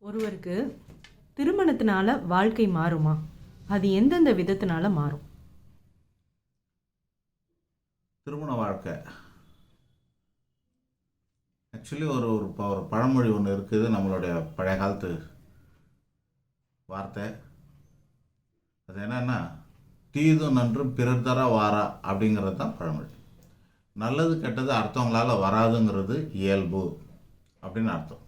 ஒருவருக்கு திருமணத்தினால வாழ்க்கை மாறுமா? அது எந்தெந்த விதத்தினால மாறும்? திருமண வாழ்க்கை ஆக்சுவலி ஒரு ஒரு ஒரு பழமொழி ஒன்று இருக்குது, நம்மளுடைய பழைய காலத்து வார்த்தை. அது என்னன்னா, தீது நன்றும் பிறர் தர வாரா அப்படிங்கிறது தான் பழமொழி. நல்லது கெட்டது அடுத்தவங்களால வராதுங்கிறது இயல்பு அப்படின்னு அர்த்தம்.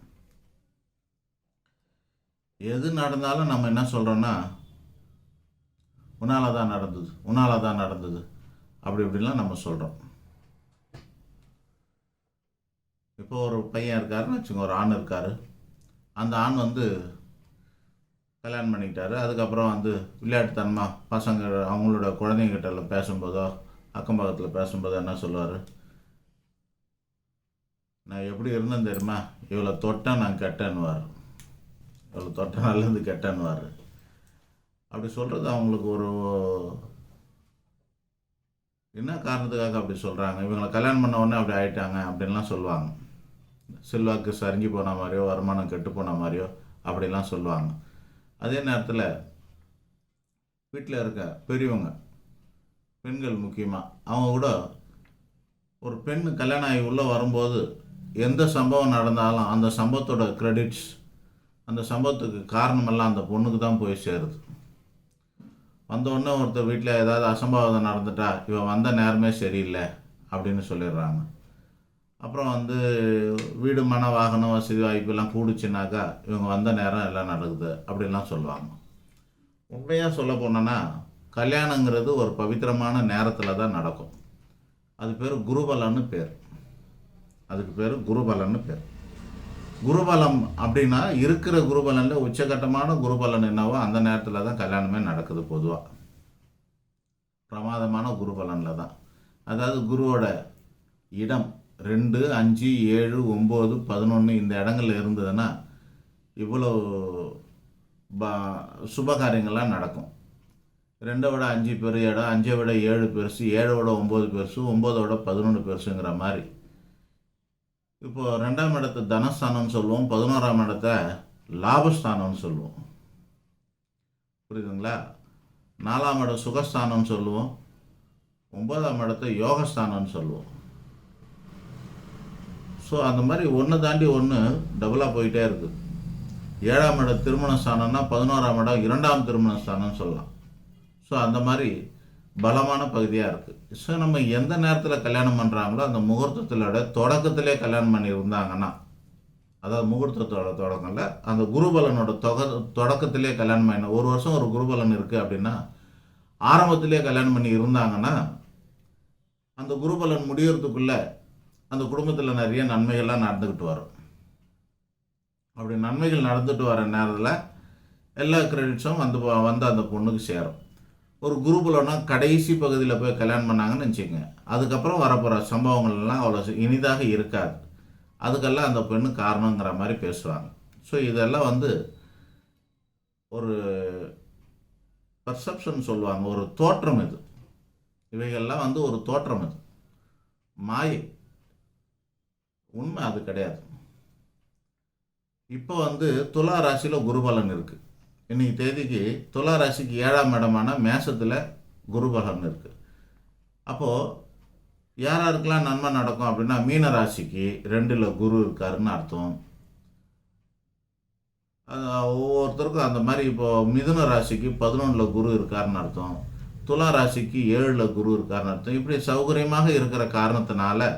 எது நடந்தாலும் நம்ம என்ன சொல்கிறோன்னா, உன்னால தான் நடந்தது, உன்னால தான் நடந்தது, அப்படி இப்படிலாம் நம்ம சொல்கிறோம். இப்போ ஒரு பையன் இருக்காருன்னு வச்சுக்கோங்க, ஒரு ஆண் இருக்கார். அந்த ஆண் வந்து கல்யாணம் பண்ணிக்கிட்டாரு. அதுக்கப்புறம் வந்து விளையாட்டுத்தனமாக பசங்க அவங்களோட குழந்தைங்கிட்ட எல்லாம் பேசும்போதோ அக்கம் பக்கத்தில் பேசும்போதோ என்ன சொல்லுவார், நான் எப்படி இருந்தேன் தெரியுமா, இவ்வளோ தொட்டேன் நான் கெட்டேன்னுவார், இவ்வளோ தொட்டேன் நல்லது கெட்டேன்னுவார். அப்படி சொல்கிறது அவங்களுக்கு ஒரு என்ன காரணத்துக்காக அப்படி சொல்கிறாங்க, இவங்களை கல்யாணம் பண்ண உடனே அப்படி ஆயிட்டாங்க அப்படின்லாம் சொல்லுவாங்க. செல்வாக்கு சரிஞ்சு போன மாதிரியோ வருமானம் கெட்டு போன மாதிரியோ அப்படிலாம் சொல்லுவாங்க. அதே நேரத்தில் வீட்டில் இருக்க பெரியவங்க, பெண்கள் முக்கியமாக, அவங்க கூட ஒரு பெண் கல்யாணம் ஆகி உள்ளே வரும்போது எந்த சம்பவம் நடந்தாலும் அந்த சம்பவத்தோட கிரெடிட்ஸ், அந்த சம்பவத்துக்கு காரணமெல்லாம் அந்த பொண்ணுக்கு தான் போய் சேருது. வந்தோடனே ஒருத்தர் வீட்டில் ஏதாவது அசம்பாவிதம் நடந்துட்டா, இவன் வந்த நேரமே சரியில்லை அப்படின்னு சொல்லிடுறாங்க. அப்புறம் வந்து வீடு மன வாகனம் வசதி வாய்ப்பெல்லாம் கூடுச்சுனாக்கா இவங்க வந்த நேரம் எல்லாம் நடக்குது அப்படின்லாம் சொல்லுவாங்க. உண்மையாக சொல்ல போனோன்னா, கல்யாணங்கிறது ஒரு பவித்திரமான நேரத்தில் தான் நடக்கும். அது பேர் குருபலன்னு பேர். அதுக்கு பேர் குருபலன்னு பேர். குருபலம் அப்படின்னா இருக்கிற குருபலனில் உச்சகட்டமான குருபலன் என்னவோ அந்த நேரத்தில் தான் கல்யாணமே நடக்குது. பொதுவாக பிரமாதமான குருபலனில் தான். அதாவது குருவோட இடம் 2, 5, 7, 9, 11 இந்த இடங்கள்ல இருந்ததுன்னா இவ்வளோ சுபகாரியங்கள்லாம் நடக்கும். 2 விட 5 பெரிய இடம், 5 விட 7 பெருசு, 7 விட 9 பெருசு, 9 விட 11 பெருசுங்கிற மாதிரி. இப்போது 2ஆம் இடத்தை தனஸ்தானம்னு சொல்லுவோம், 11ஆம் இடத்தை லாபஸ்தானம்னு சொல்லுவோம். புரியுதுங்களா? 4ஆம் இடம் சுகஸ்தானம்னு சொல்லுவோம், 9ஆம் இடத்தை யோகஸ்தானம்னு சொல்லுவோம். ஸோ அந்த மாதிரி ஒன்று தாண்டி ஒன்று டபுளாக போயிட்டே இருக்குது. 7ஆம் இடம் திருமண ஸ்தானம்னா 11ஆம் இடம் 2ஆம் திருமண ஸ்தானம்னு சொல்லலாம். ஸோ அந்த மாதிரி பலமான பகுதியாக இருக்குது. ஸோ நம்ம எந்த நேரத்தில் கல்யாணம் பண்ணுறாங்களோ அந்த முகூர்த்தத்தோட தொடக்கத்திலே கல்யாணம் பண்ணியிருந்தாங்கன்னா, அதாவது முகூர்த்தத்தோட தொடக்கம்ல அந்த குருபலனோட தொடக்கத்திலே கல்யாணம் பண்ண, ஒரு வருஷம் ஒரு குருபலன் இருக்குது அப்படின்னா ஆரம்பத்திலே கல்யாணம் பண்ணி இருந்தாங்கன்னா அந்த குருபலன் முடியறதுக்குள்ளே அந்த குடும்பத்தில் நிறைய நன்மைகள்லாம் நடந்துக்கிட்டு வரும். அப்படி நன்மைகள் நடந்துட்டு வர நேரத்தில் எல்லா கிரெடிட்ஸும் வந்து அந்த பொண்ணுக்கு சேரும். ஒரு குருபலனா கடைசி பகுதியில் போய் கல்யாணம் பண்ணாங்கன்னு வச்சுக்கோங்க, அதுக்கப்புறம் வரப்போகிற சம்பவங்கள்லாம் அவ்வளோ இனிதாக இருக்காது. அதுக்கெல்லாம் அந்த பெண்ணு காரணங்கிற மாதிரி பேசுவாங்க. ஸோ இதெல்லாம் வந்து ஒரு பர்செப்ஷன் சொல்லுவாங்க, ஒரு தோற்றம். இது இவைகள்லாம் வந்து ஒரு தோற்றம், இது மாயை, உண்மை அது கிடையாது. இப்போ வந்து துலா ராசியில் குருபலன் இருக்குது. இன்றைக்கி தேதிக்கு துலா ராசிக்கு 7ஆம் இடமான மேசத்தில் குருபலன் இருக்குது. அப்போது யார் யாருக்கெல்லாம் நன்மை நடக்கும் அப்படின்னா, மீன ராசிக்கு 2ல் குரு இருக்காருன்னு அர்த்தம். அது ஒவ்வொருத்தருக்கும் அந்த மாதிரி. இப்போது மிதுன ராசிக்கு 11ல் குரு இருக்காருன்னு அர்த்தம், துலா ராசிக்கு 7ல் குரு இருக்காருன்னு அர்த்தம். இப்படி சௌகரியமாக இருக்கிற காரணத்தினால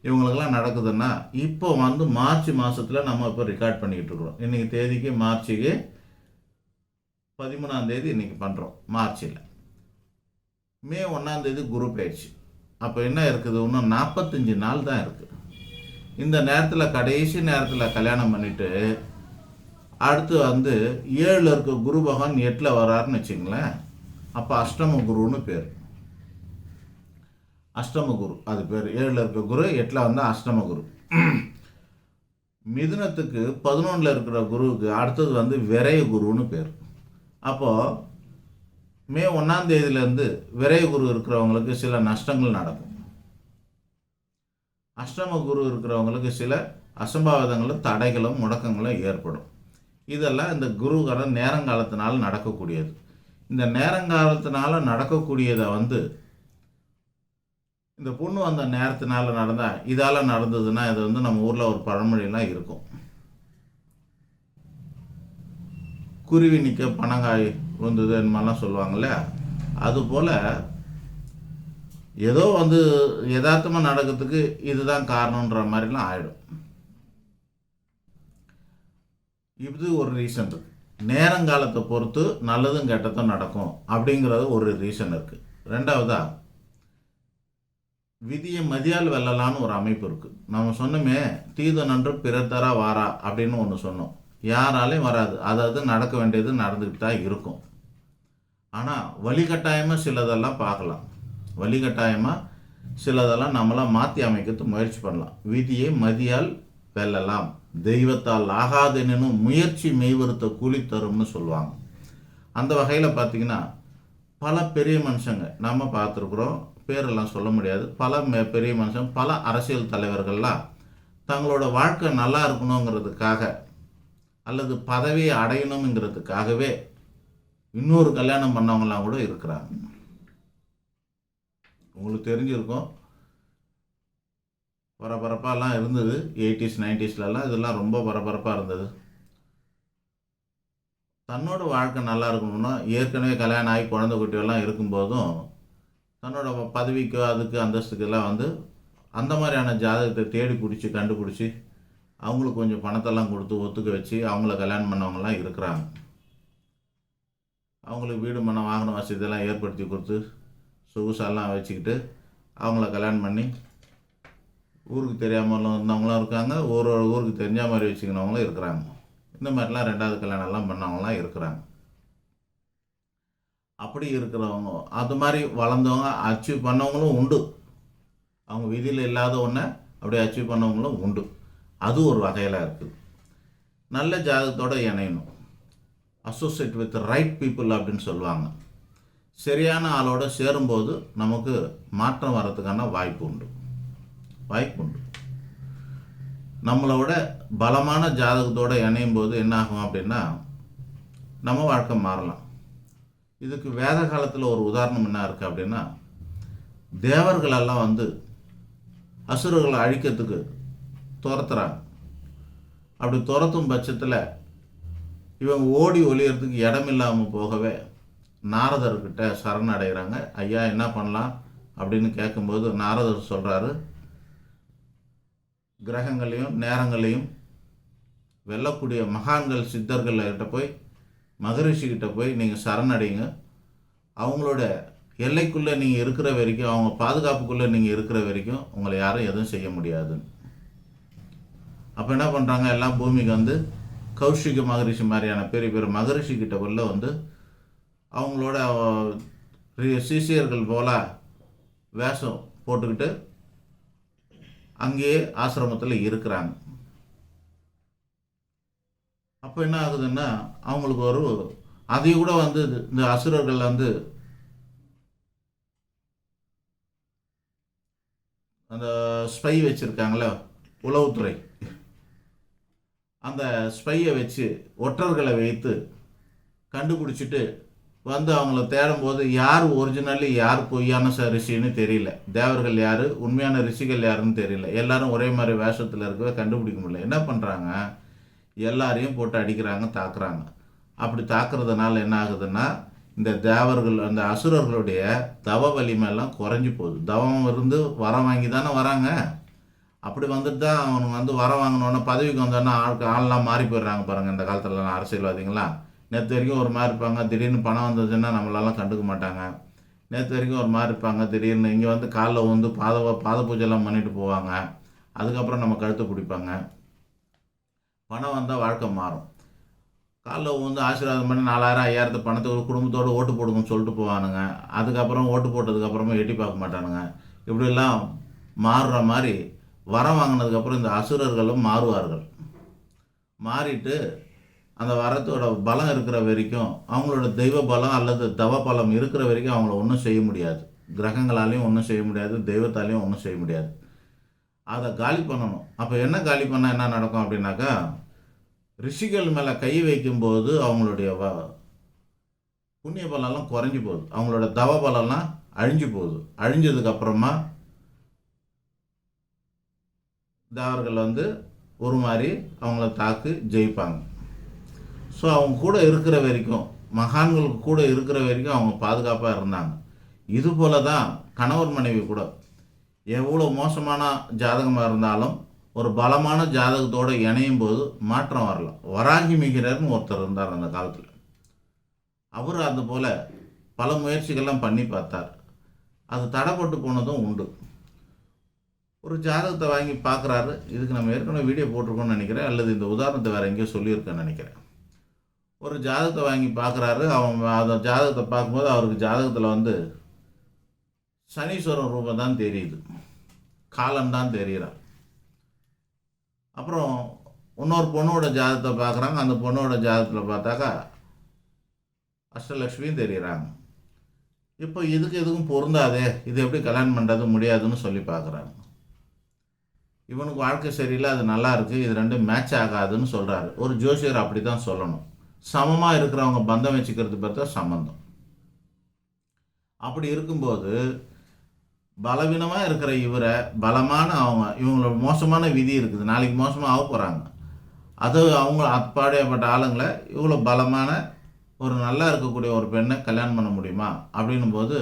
இவங்களுக்கெல்லாம் நடக்குதுன்னா, இப்போ வந்து மார்ச் மாதத்தில் நம்ம இப்போ ரெக்கார்ட் பண்ணிக்கிட்டு இருக்கிறோம். இன்றைக்கி தேதிக்கு மார்ச்சுக்கு 13ஆம் தேதி இன்றைக்கி பண்ணுறோம். மார்ச்சில் மே 1ஆம் தேதி குரு பயிற்சி. அப்போ என்ன இருக்குது, இன்னும் 45 நாள் தான் இருக்குது. இந்த நேரத்தில் கடைசி நேரத்தில் கல்யாணம் பண்ணிவிட்டு அடுத்து வந்து 7ல் இருக்க குரு பகவான் 8ல் வராருன்னு வச்சுங்களேன். அப்போ அஷ்டம குருன்னு பேர். அஷ்டம குரு அது பேர். 7ல் இருக்க குரு 8ல் வந்து அஷ்டம குரு. மிதுனத்துக்கு 11ல் இருக்கிற குருவுக்கு அடுத்தது வந்து விரைய குருன்னு பேர். அப்போது மே 1ஆம் தேதியிலேருந்து விரைய குரு இருக்கிறவங்களுக்கு சில நஷ்டங்கள் நடக்கும். அஷ்டம குரு இருக்கிறவங்களுக்கு சில அசம்பாவிதங்களும் தடைகளும் முடக்கங்களும் ஏற்படும். இதெல்லாம் இந்த குருகரம் நேரங்காலத்தினால நடக்கக்கூடியது. இந்த நேரங்காலத்தினால நடக்கக்கூடியதை இந்த பொண்ணு வந்த நேரத்தினால நடந்தால் இதால் நடந்ததுன்னா இது நம்ம ஊரில் ஒரு பழமொழியெல்லாம் இருக்கும். குருவி நிற்க பனங்காய் வந்தது அந்த மாதிரிலாம் சொல்லுவாங்கள்ல. அதுபோல் ஏதோ யதார்த்தமாக நடக்கிறதுக்கு இதுதான் காரணன்ற மாதிரிலாம் ஆகிடும். இது ஒரு ரீசன் இருக்குது. நேரங்காலத்தை பொறுத்து நல்லதும் கெட்டதும் நடக்கும் அப்படிங்கிறது ஒரு ரீசன் இருக்குது. ரெண்டாவதாக விதியை மதியால் வெல்லலான்னு ஒரு அமைப்பு இருக்குது. நம்ம சொன்னோமே, தீது நன்று பிறர் தர வாரா அப்படின்னு ஒன்று சொன்னோம். யாராலையும் வராது, அதாவது நடக்க வேண்டியது நடந்துக்கிட்டு தான் இருக்கும். ஆனால் வழிகட்டாயமாக சிலதெல்லாம் பார்க்கலாம். வழிகட்டாயமாக சிலதெல்லாம் நம்மளாம் மாற்றி அமைக்கிறதுக்கு முயற்சி பண்ணலாம். விதியை மதியால் வெல்லலாம், தெய்வத்தால் ஆகாதெனும் முயற்சி மெய்வருத்த கூலி தரும்னு சொல்லுவாங்க. அந்த வகையில் பார்த்திங்கன்னா பல பெரிய மனுஷங்க நம்ம பார்த்துருக்குறோம், பேரெல்லாம் சொல்ல முடியாது. பல பெரிய மனுஷன், பல அரசியல் தலைவர்கள்லாம் தங்களோட வாழ்க்கை நல்லா இருக்கணுங்கிறதுக்காக அல்லது பதவியை அடையணுங்கிறதுக்காகவே இன்னொரு கல்யாணம் பண்ணவங்களாம் கூட இருக்கிறாங்க. உங்களுக்கு தெரிஞ்சிருக்கும், பரபரப்பாலாம் இருந்தது 80s 90ஸ்லாம். இதெல்லாம் ரொம்ப பரபரப்பாக இருந்தது. தன்னோட வாழ்க்கை நல்லா இருக்கணும்னா ஏற்கனவே கல்யாணம் ஆகி குழந்தை குட்டியெல்லாம் இருக்கும்போதும் தன்னோட பதவிக்கோ அதுக்கு அந்தஸ்துக்கெல்லாம் அந்த மாதிரியான ஜாதகத்தை தேடி பிடிச்சி கண்டுபிடிச்சி அவங்களுக்கு கொஞ்சம் பணத்தெல்லாம் கொடுத்து ஒத்துக்க வச்சு அவங்கள கல்யாணம் பண்ணவங்கலாம் இருக்கிறாங்க. அவங்களுக்கு வீடு மனம் வாகன வசதியெல்லாம் ஏற்படுத்தி கொடுத்து சொகுசெல்லாம் வச்சுக்கிட்டு அவங்கள கல்யாணம் பண்ணி ஊருக்கு தெரியாமல் இருந்தவங்களும் இருக்காங்க, ஒரு ஊருக்கு தெரிஞ்ச மாதிரி வச்சுக்கினவங்களும் இருக்கிறாங்க. இந்த மாதிரிலாம் ரெண்டாவது கல்யாணம்லாம் பண்ணவங்களாம் இருக்கிறாங்க. அப்படி இருக்கிறவங்க, அது மாதிரி வளர்ந்தவங்க அச்சீவ் பண்ணவங்களும் உண்டு. அவங்க விதியில் இல்லாத ஒன்றை அப்படியே அச்சீவ் பண்ணவங்களும் உண்டு. அது ஒரு வகையில் இருக்குது. நல்ல ஜாதகத்தோடு இணையணும். அசோசியேட் வித் ரைட் பீப்புள் அப்படின்னு சொல்லுவாங்க. சரியான ஆளோடு சேரும்போது நமக்கு மாற்றம் வர்றதுக்கான வாய்ப்பு உண்டு. நம்மளோட பலமான ஜாதகத்தோடு இணையும் போது என்ன ஆகும் அப்படின்னா நம்ம வாழ்க்கை மாறலாம். இதுக்கு வேத காலத்தில் ஒரு உதாரணம் என்ன இருக்குது அப்படின்னா, தேவர்களெல்லாம் அசுரர்களை அழிக்கிறதுக்கு துரத்துறாங்க. அப்படி துரத்தும் பட்சத்தில் இவங்க ஓடி ஒளியறதுக்கு இடம் இல்லாமல் போகவே நாரதர்கிட்ட சரணடைகிறாங்க. ஐயா என்ன பண்ணலாம் அப்படின்னு கேட்கும்போது நாரதர் சொல்கிறாரு, கிரகங்களையும் நேரங்களையும் வெல்லக்கூடிய மகான்கள் சித்தர்கள்கிட்ட போய் மகரிஷிக்கிட்ட போய் நீங்கள் சரணடைங்க. அவங்களோட எல்லைக்குள்ளே நீங்கள் இருக்கிற வரைக்கும், அவங்க பாதுகாப்புக்குள்ளே நீங்கள் இருக்கிற வரைக்கும் உங்களை யாரும் எதுவும் செய்ய முடியாது. அப்போ என்ன பண்ணுறாங்க, எல்லாம் பூமிக்கு கௌஷிக மகரிஷி மாதிரியான பெரிய பெரிய மகரிஷிக்கிட்ட உள்ள அவங்களோட சிஷியர்கள் போல வேஷம் போட்டுக்கிட்டு அங்கேயே ஆசிரமத்தில் இருக்கிறாங்க. அப்போ என்ன ஆகுதுன்னா அவங்களுக்கு அதையும் கூட இந்த அசுரர்கள் அந்த ஸ்பை வச்சுருக்காங்களே உளவுத்துறை, அந்த ஸ்பையை வச்சு ஒற்றர்களை வைத்து கண்டுபிடிச்சிட்டு அவங்கள தேடும்போது யார் ஒரிஜினலி யார் பொய்யான ரிஷின்னு தெரியல. தேவர்கள் யார் உண்மையான ரிஷிகள் யாருன்னு தெரியல. எல்லாரும் ஒரே மாதிரி வேஷத்தில் இருக்கவே கண்டுபிடிக்க முடியல. என்ன பண்ணுறாங்க, எல்லாரையும் போட்டு அடிக்கிறாங்க, தாக்குறாங்க. அப்படி தாக்குறதுனால என்ன ஆகுதுன்னா இந்த தேவர்கள் அந்த அசுரர்களுடைய தவ வலிமையெல்லாம் குறைஞ்சி போகுது. தவம் இருந்து வரம் வாங்கி தானே வராங்க. அப்படி வந்துட்டு தான் அவனுங்க வரம் வாங்கினோன்னே பதவிக்கு வந்தோன்னா ஆள்லாம் மாறி போயிடுறாங்க பாருங்கள். இந்த காலத்துலலாம் அரசியல்வாதிங்களாம் நேற்று வரைக்கும் ஒரு மாதிரி இருப்பாங்க, திடீர்னு பணம் வந்ததுன்னா நம்மளாலாம் கண்டுக்க மாட்டாங்க. நேற்று வரைக்கும் ஒரு மாதிரி இருப்பாங்க, திடீர்னு இங்கே காலில் பாத பூஜைலாம் பண்ணிட்டு போவாங்க. அதுக்கப்புறம் நம்ம கழுத்தை பிடிப்பாங்க. பணம் வந்தால் வாழ்க்கை மாறும். காலில் ஆசீர்வாதம் பண்ணி 4000 5000 பணத்துக்கு குடும்பத்தோடு ஓட்டு போடுங்கன்னு சொல்லிட்டு போவானுங்க. அதுக்கப்புறம் ஓட்டு போட்டதுக்கப்புறமா எட்டி பார்க்க மாட்டானுங்க. இப்படிலாம் மாறுற மாதிரி வரம் வாங்கினதுக்கப்புறம் இந்த அசுரர்களும் மாறுவார்கள். மாறிட்டு அந்த வரத்தோட பலம் இருக்கிற வரைக்கும், அவங்களோட தெய்வ பலம் அல்லது தவ பலம் இருக்கிற வரைக்கும் அவங்கள ஒன்றும் செய்ய முடியாது. கிரகங்களாலையும் ஒன்றும் செய்ய முடியாது, தெய்வத்தாலையும் ஒன்றும் செய்ய முடியாது. அதை காலி பண்ணணும். அப்போ என்ன காலி பண்ணால் என்ன நடக்கும் அப்படின்னாக்கா, ரிஷிகள் மேலே கை வைக்கும்போது அவங்களுடைய புண்ணிய பலம்லாம் குறைஞ்சி போகுது, அவங்களோட தவ பலம்லாம் அழிஞ்சு போகுது. அழிஞ்சதுக்கப்புறமா தேவர்கள் ஒரு மாதிரி அவங்கள தாக்கு ஜெயிப்பாங்க. ஸோ அவங்க கூட இருக்கிற வரைக்கும், மகான்களுக்கு கூட இருக்கிற வரைக்கும் அவங்க பாதுகாப்பாக இருந்தாங்க. இது போல தான் கணவர் மனைவி கூட எவ்வளோ மோசமான ஜாதகமாக இருந்தாலும் ஒரு பலமான ஜாதகத்தோடு இணையும் போது மாற்றம் வரலாம். வராகி மிகிரர்னு ஒருத்தர் இருந்தார் அந்த காலத்தில். அவர் அது போல் பல முயற்சிகள்லாம் பண்ணி பார்த்தார். அது தடைப்பட்டு போனதும் உண்டு. ஒரு ஜாதகத்தை வாங்கி பார்க்குறாரு. இதுக்கு நம்ம ஏற்கனவே வீடியோ போட்டிருக்கோம்னு நினைக்கிறேன், அல்லது இந்த உதாரணத்தை வேறு எங்கேயோ சொல்லியிருக்கேன்னு நினைக்கிறேன். ஒரு ஜாதகத்தை வாங்கி பார்க்குறாரு. அவன் அந்த ஜாதகத்தை பார்க்கும்போது அவருக்கு ஜாதகத்தில் சனீஸ்வரன் ரூபம் தான் தெரியுது, காலம் தான் தெரிகிறார். அப்புறம் இன்னொரு பொண்ணோட ஜாதகத்தை பார்க்குறாங்க. அந்த பொண்ணோட ஜாதகத்தில் பார்த்தாக்கா அஷ்டலக்ஷ்மியும் தெரிகிறாங்க. இப்போ எதுக்கும் பொருந்தாதே, இது எப்படி கல்யாணம் பண்ணுறது, முடியாதுன்னு சொல்லி பார்க்குறாங்க. இவனுக்கு வாழ்க்கை சரியில்லை, அது நல்லா இருக்குது, இது ரெண்டும் மேட்ச் ஆகாதுன்னு சொல்கிறாரு. ஒரு ஜோசியர் அப்படி தான் சொல்லணும். சமமாக இருக்கிறவங்க பந்தம் வச்சுக்கிறது பார்த்தா சம்பந்தம். அப்படி இருக்கும்போது பலவீனமாக இருக்கிற இவரை பலமான இவங்களோட மோசமான விதி இருக்குது, நாளைக்கு மோசமாக ஆக போகிறாங்க. அது அவங்க அப்பாடையப்பட்ட ஆளுங்களை இவ்வளோ பலமான ஒரு நல்லா இருக்கக்கூடிய ஒரு பெண்ணை கல்யாணம் பண்ண முடியுமா அப்படின்னும் போது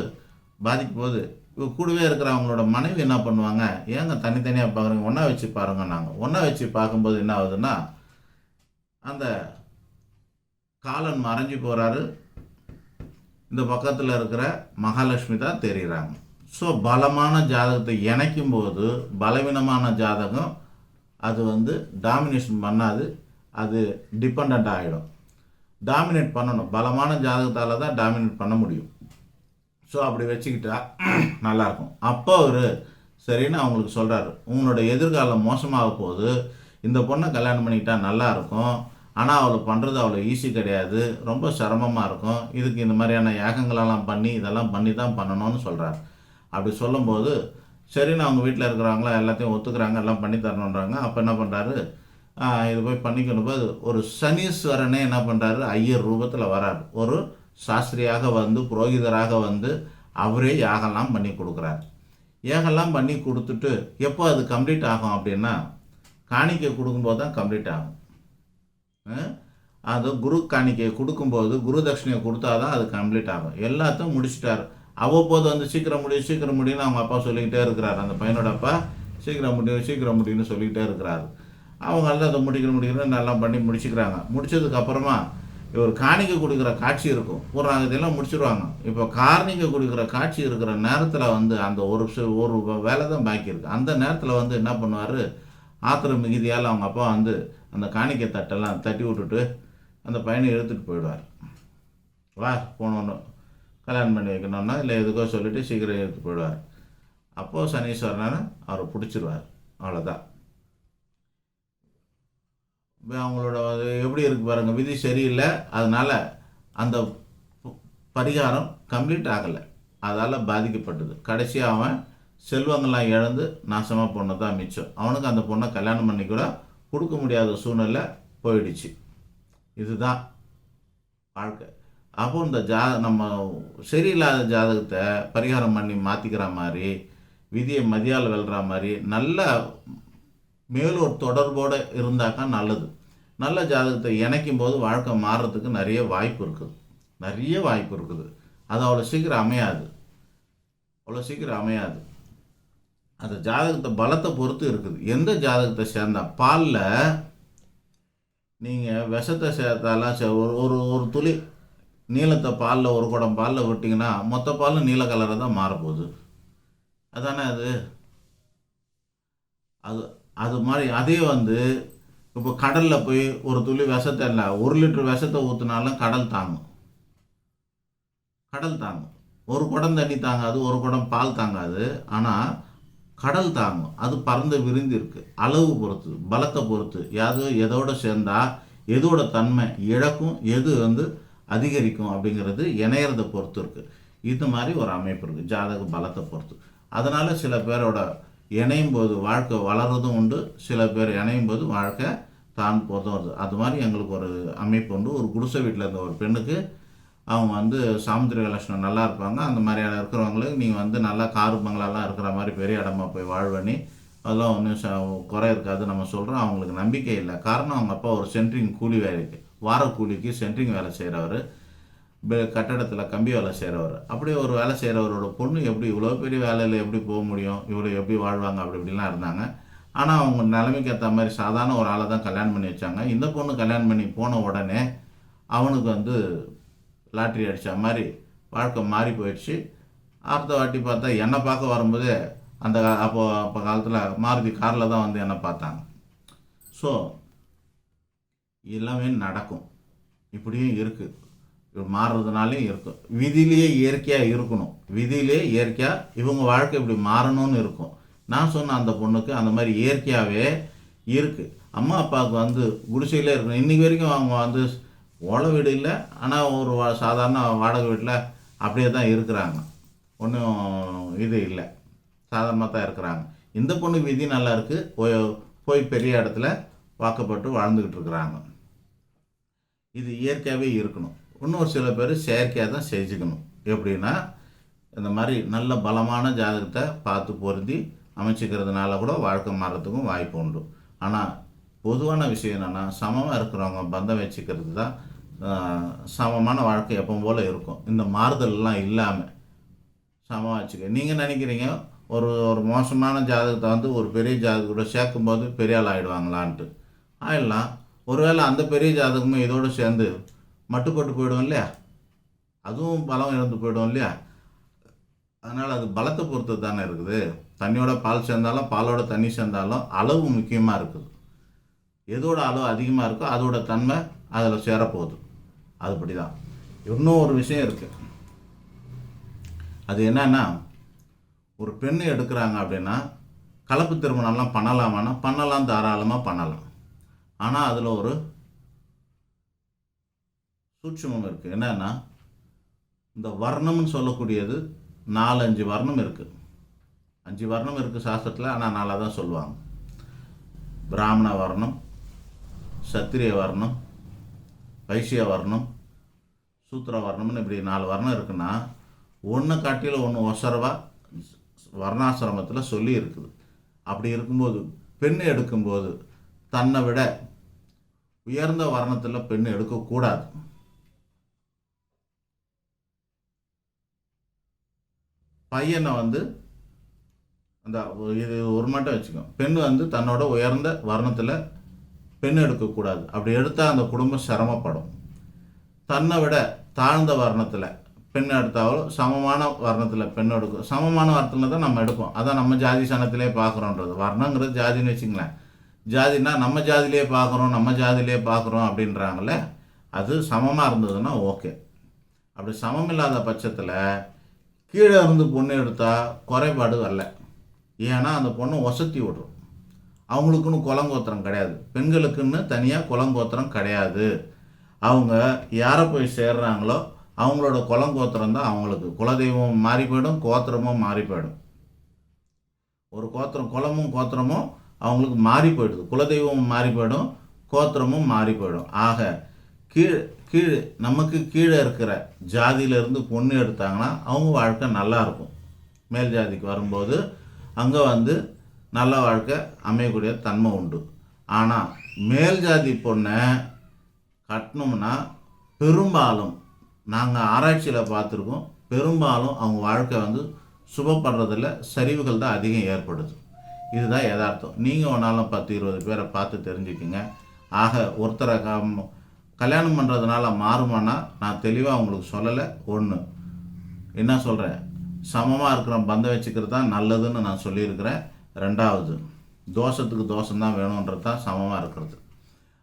பாதிக்கும் போது இவ கூடவே இருக்கிற அவங்களோட மனைவி என்ன பண்ணுவாங்க, ஏங்க தனித்தனியாக பார்க்குறீங்க, ஒன்றா வச்சு பாருங்க. நாங்கள் ஒன்றா வச்சு பார்க்கும்போது என்ன ஆகுதுன்னா, அந்த காலன் மறைஞ்சு போகிறாரு, இந்த பக்கத்தில் இருக்கிற மகாலட்சுமி தான் தெரிகிறாங்க. ஸோ பலமான ஜாதகத்தை இணைக்கும் போது பலவீனமான ஜாதகம் அது டாமினேஷன் பண்ணாது, அது டிபெண்ட் ஆகிடும். டாமினேட் பண்ணணும், பலமான ஜாதகத்தால் தான் டாமினேட் பண்ண முடியும். ஸோ அப்படி வச்சுக்கிட்டா நல்லாயிருக்கும். அப்போ அவர் சரின்னு அவங்களுக்கு சொல்கிறாரு, உங்களோட எதிர்காலம் மோசமாக போகுது, இந்த பொண்ணை கல்யாணம் பண்ணிக்கிட்டா நல்லாயிருக்கும், ஆனால் அவளை பண்ணுறது அவ்வளோ ஈஸி கிடையாது, ரொம்ப சிரமமாக இருக்கும், இதுக்கு இந்த மாதிரியான யாகங்களெல்லாம் பண்ணி இதெல்லாம் பண்ணி தான் பண்ணணும்னு சொல்கிறார். அப்படி சொல்லும்போது சரின்னு அவங்க வீட்டில் இருக்கிறவங்களா எல்லாத்தையும் ஒத்துக்கிறாங்க, எல்லாம் பண்ணி தரணுன்றாங்க. அப்போ என்ன பண்ணுறாரு, இது போய் பண்ணிக்கணும் போது ஒரு சனீஸ்வரனே என்ன பண்ணுறாரு, ஐயர் ரூபத்தில் வராரு. ஒரு சாஸ்திரியாக புரோகிதராக அவரே யாகெல்லாம் பண்ணி கொடுக்குறாரு. யாகெல்லாம் பண்ணி கொடுத்துட்டு எப்போ அது கம்ப்ளீட் ஆகும் அப்படின்னா, காணிக்கை கொடுக்கும்போது தான் கம்ப்ளீட் ஆகும். அது குரு காணிக்கை கொடுக்கும்போது, குரு தட்சிணையை கொடுத்தா தான் அது கம்ப்ளீட் ஆகும். எல்லாத்தையும் முடிச்சிட்டார். அவ்வப்போது சீக்கிரம் முடியும்னு அவங்க அப்பா சொல்லிக்கிட்டே இருக்கிறார். அந்த பையனோட அப்பா சீக்கிரம் முடியும்னு சொல்லிக்கிட்டே இருக்கிறாரு. அவங்க எல்லாம் அதை முடிக்கணும் நல்லா பண்ணி முடிச்சுக்கிறாங்க. முடிச்சதுக்கப்புறமா இவர் காணிக்கை கொடுக்குற காட்சி இருக்கும், இதெல்லாம் முடிச்சிடுவாங்க. இப்போ காணிக்கை கொடுக்குற காட்சி இருக்கிற நேரத்தில் அந்த ஒரு வேலை தான் பாக்கி இருக்குது. அந்த நேரத்தில் என்ன பண்ணுவார், ஆத்திர மிகுதியால் அவங்க அப்பா அந்த காணிக்கை தட்டெல்லாம் தட்டி விட்டுட்டு அந்த பையனை எடுத்துகிட்டு போயிடுவார். வா போனோன்னு கல்யாணம் பண்ணி வைக்கணும்னா இல்லை எதுக்கோ சொல்லிவிட்டு சீக்கிரம் எடுத்துகிட்டு போயிடுவார். அப்போது சனீஸ்வரனை அவரை பிடிச்சிருவார். அவ்வளோதான். அவங்களோட எப்படி இருக்குது பாருங்கள், விதி சரியில்லை, அதனால் அந்த பரிகாரம் கம்ப்ளீட் ஆகலை, அதால் பாதிக்கப்பட்டது. கடைசியாக அவன் செல்வங்கள்லாம் இழந்து நாசமாக பொண்ணு தான் மிச்சம். அவனுக்கு அந்த பொண்ணை கல்யாணம் பண்ணி கூட கொடுக்க முடியாத சூழ்நிலை போயிடுச்சு. இதுதான் வாழ்க்கை. அப்போ இந்த நம்ம சரியில்லாத ஜாதகத்தை பரிகாரம் பண்ணி மாற்றிக்கிற மாதிரி, விதியை மதியால் வெல்ற மாதிரி நல்ல மேலோர் தொடர்போடு இருந்தாக்கா நல்லது. நல்ல ஜாதகத்தை இணைக்கும் போது வாழ்க்கை மாறுறதுக்கு நிறைய வாய்ப்பு இருக்குது. அது அவ்வளோ சீக்கிரம் அமையாது. அந்த ஜாதகத்தை பலத்தை பொறுத்து இருக்குது. எந்த ஜாதகத்தை சேர்ந்தா, பாலில் நீங்கள் விஷத்தை சேர்த்தாலாம் ஒரு துளி நீளத்தை பாலில், ஒரு குடம் பாலில் விட்டிங்கன்னா மொத்த பாலும் நீல கலரை தான் மாறப்போகுது. அதானே அது மாதிரி அதே இப்போ கடலில் போய் ஒரு துளி விஷத்தை இல்லை, 1 லிட்டர் விஷத்தை ஊற்றினாலும் கடல் தாங்கும். ஒரு குடம் தண்ணி தாங்காது, ஒரு குடம் பால் தாங்காது, ஆனால் கடல் தாங்கும். அது பறந்து விரிந்து இருக்குது. அளவு பொறுத்து, பலத்தை பொறுத்து, எதோட சேர்ந்தா எதோட தன்மை இழக்கும், எது அதிகரிக்கும் அப்படிங்கிறது இணையறதை பொறுத்து இருக்குது. இது மாதிரி ஒரு அமைப்பு இருக்குது ஜாதக பலத்தை பொறுத்து. அதனால் சில பேரோட இணையும் போது வாழ்க்கை வளர்றதும் உண்டு, சில பேர் இணையும் போது வாழ்க்கை தான் போதும் வருது. அது மாதிரி எங்களுக்கு ஒரு அமைப்பு உண்டு. ஒரு குடிசை வீட்டில் இருந்த ஒரு பெண்ணுக்கு அவங்க வந்து சாமுத்திரிக லட்சணம் நல்லா இருப்பாங்க. அந்த மாதிரியான இருக்கிறவங்களுக்கு நீங்கள் வந்து நல்லா காரு பங்களாலாம் இருக்கிற மாதிரி பெரிய இடமா போய் வாழ்வனி அதெல்லாம் ஒன்றும் குறை இருக்காது நம்ம சொல்கிறோம். அவங்களுக்கு நம்பிக்கை இல்லை. காரணம் அவங்க அப்பா ஒரு சென்ட்ரிங் கூலி வேலைக்கு வார கூலிக்கு சென்ட்ரிங் வேலை செய்கிறவர், கட்டடத்தில் கம்பி வேலை செய்கிறவர். அப்படியே ஒரு வேலை செய்கிறவரோட பொண்ணு எப்படி இவ்வளோ பெரிய வேலையில் எப்படி போக முடியும், இவ்வளோ எப்படி வாழ்வாங்க, அப்படி இப்படிலாம் இருந்தாங்க. ஆனால் அவங்க நிலைமைக்கு ஏற்ற மாதிரி சாதாரண ஒரு ஆளை தான் கல்யாணம் பண்ணி வச்சாங்க. இந்த பொண்ணு கல்யாணம் பண்ணி போன உடனே அவனுக்கு வந்து லாட்ரி அடித்த மாதிரி வாழ்க்கை மாறி போயிடுச்சு. அடுத்த வாட்டி பார்த்தா என்னை பார்க்க வரும்போதே அப்போ காலத்தில் மாருதி காரில் தான் வந்து என்னை பார்த்தாங்க. ஸோ எல்லாமே நடக்கும். இப்படியும் இருக்குது. மாறுறதுனாலையும் இருக்கும். விதியிலேயே இயற்கையாக இருக்கணும். விதியிலே இயற்கையாக இவங்க வாழ்க்கை இப்படி மாறணும்னு இருக்கும். நான் சொன்ன அந்த பொண்ணுக்கு அந்த மாதிரி இயற்கையாகவே இருக்குது. அம்மா அப்பாவுக்கு வந்து குடிசையிலே இருக்கணும். இன்றைக்கி வரைக்கும் அவங்க வந்து ஓலை வீடு இல்லை, ஆனால் ஒரு சாதாரண வாடகை வீட்டில் அப்படியே தான் இருக்கிறாங்க. ஒன்றும் இது இல்லை, சாதாரணமாக தான் இருக்கிறாங்க. இந்த பொண்ணுக்கு விதி நல்லா இருக்குது. போய் பெரிய இடத்துல வாக்கப்பட்டு வாழ்ந்துக்கிட்டு இருக்கிறாங்க. இது இயற்கையாகவே இருக்கணும். இன்னொரு சில பேர் செயற்கையாக தான் செஞ்சுக்கணும். எப்படின்னா இந்த மாதிரி நல்ல பலமான ஜாதகத்தை பார்த்து பொருந்தி அமைச்சிக்கிறதுனால கூட வாழ்க்கை மாறத்துக்கும் வாய்ப்பு உண்டு. ஆனால் பொதுவான விஷயம் என்னென்னா சமமாக இருக்கிறவங்க பந்தம் வச்சுக்கிறது தான் சமமான வாழ்க்கை எப்போ போல் இருக்கும். இந்த மாறுதல்லாம் இல்லாமல் சமமாக வச்சுக்க. நீங்கள் நினைக்கிறீங்க ஒரு மோசமான ஜாதகத்தை வந்து ஒரு பெரிய ஜாதகத்தோட சேர்க்கும்போது பெரிய ஆள் ஆகிடுவாங்களான்ட்டு. ஆயிடலாம். ஒருவேளை அந்த பெரிய ஜாதகமும் இதோடு சேர்ந்து மட்டுப்பட்டு போயிடும் இல்லையா, அதுவும் பலம் இழந்து போயிடும் இல்லையா. அதனால் அது பலத்தை பொறுத்து தானே இருக்குது. தண்ணியோட பால் சேர்ந்தாலும் பாலோட தண்ணி சேர்ந்தாலும் அளவு முக்கியமாக இருக்குது. எதோட அளவு அதிகமாக இருக்கோ அதோட தன்மை அதில் சேரப்போகுது. அதுபடி தான். இன்னும் ஒரு விஷயம் இருக்குது. அது என்னன்னா, ஒரு பெண்ணை எடுக்கிறாங்க அப்படின்னா கலப்பு திருமணம்லாம் பண்ணலாமான்னா பண்ணலாம், தாராளமாக பண்ணலாம். ஆனால் அதில் ஒரு சூட்சுமம் இருக்குது. என்னன்னா, இந்த வர்ணம்னு சொல்லக்கூடியது 4-5 வர்ணம் இருக்குது. 5 வர்ணம் இருக்குது சாஸ்திரத்தில், ஆனால் 4 தான் சொல்லுவாங்க. பிராமண வர்ணம், சத்திரிய வர்ணம், வைசிய வர்ணம், சூத்திர வர்ணம்னு இப்படி 4 வர்ணம் இருக்குன்னா ஒன்று காட்டியில் ஒன்று ஒசரவாக வர்ணாசிரமத்தில் சொல்லி இருக்குது. அப்படி இருக்கும்போது பெண்ணை எடுக்கும்போது தன்னை விட உயர்ந்த வர்ணத்தில் பெண் எடுக்கக்கூடாது. பையனை வந்து அந்த இது ஒரு மட்டும் வச்சுக்கோ. பெண் வந்து தன்னோட உயர்ந்த வர்ணத்தில் பெண் எடுக்கக்கூடாது. அப்படி எடுத்தால் அந்த குடும்பம் சிரமப்படும். தன்னை விட தாழ்ந்த வர்ணத்தில் பெண் எடுத்தாலும் சமமான வர்ணத்தில் பெண் எடுக்கும். சமமான வர்ணத்தில் தான் நம்ம எடுப்போம். அதான் நம்ம ஜாதி சனத்திலே பார்க்குறோன்றது. வர்ணங்கிறது ஜாதின்னு வச்சுங்களேன். ஜாதினா நம்ம ஜாதியிலே பார்க்குறோம் அப்படின்றாங்களே, அது சமமாக இருந்ததுன்னா ஓகே. அப்படி சமம் இல்லாத பட்சத்தில் கீழே இருந்து பொண்ணு எடுத்தால் குறைபாடு வரல. ஏன்னா அந்த பொண்ணு ஒசத்தி விடுறோம். அவங்களுக்குன்னு குலங்கோத்திரம் கிடையாது. பெண்களுக்குன்னு தனியாக குலங்கோத்திரம் கிடையாது. அவங்க யாரை போய் சேர்றாங்களோ அவங்களோட குலங்கோத்திரம் தான் அவங்களுக்கு. குலதெய்வம் மாறி போயிடும், கோத்திரமும் மாறி போயிடும். ஒரு கோத்திரம் குலமும் கோத்திரமும் அவங்களுக்கு மாறி போயிடுது. குலதெய்வமும் மாறி போயிடும், கோத்திரமும் மாறி போயிடும். ஆக கீழே நமக்கு கீழே இருக்கிற ஜாதியிலேருந்து பொண்ணு எடுத்தாங்கன்னா அவங்க வாழ்க்கை நல்லாயிருக்கும். மேல் ஜாதிக்கு வரும்போது அங்கே வந்து நல்ல வாழ்க்கை அமையக்கூடிய தன்மை உண்டு. ஆனால் மேல் ஜாதி பொண்ணை கட்டணும்னா பெரும்பாலும் நாங்கள் ஆராய்ச்சியில் பார்த்துருக்கோம், பெரும்பாலும் அவங்க வாழ்க்கை வந்து சுபப்படுறதில்ல, சரிவுகள் தான் அதிகம் ஏற்படுது. இதுதான் யதார்த்தம். நீங்கள் ஒன்றாலும் 10-20 பேரை பார்த்து தெரிஞ்சுக்கிங்க. ஆக ஒருத்தரை கல்யாணம் பண்ணுறதுனால மாறுமானா நான் தெளிவாக உங்களுக்கு சொல்லலை. ஒன்று என்ன சொல்கிறேன், சமமாக இருக்கிற பந்தம் வச்சுக்கிறது தான் நல்லதுன்னு நான் சொல்லியிருக்கிறேன். 2வது தோஷத்துக்கு தோஷம்தான் வேணுன்றது தான் சமமாக இருக்கிறது.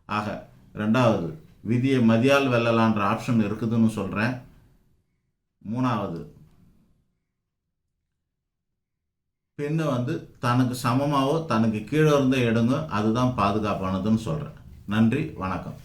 ஆக 2வது விதியை மதியால் வெல்லலான்ற ஆப்ஷன் இருக்குதுன்னு சொல்கிறேன். 3வது பெண்ணை வந்து தனக்கு சமமாகவோ தனக்கு கீழே இருந்தே எடுங்க, அதுதான் பாதுகாப்பானதுன்னு சொல்கிறேன். நன்றி, வணக்கம்.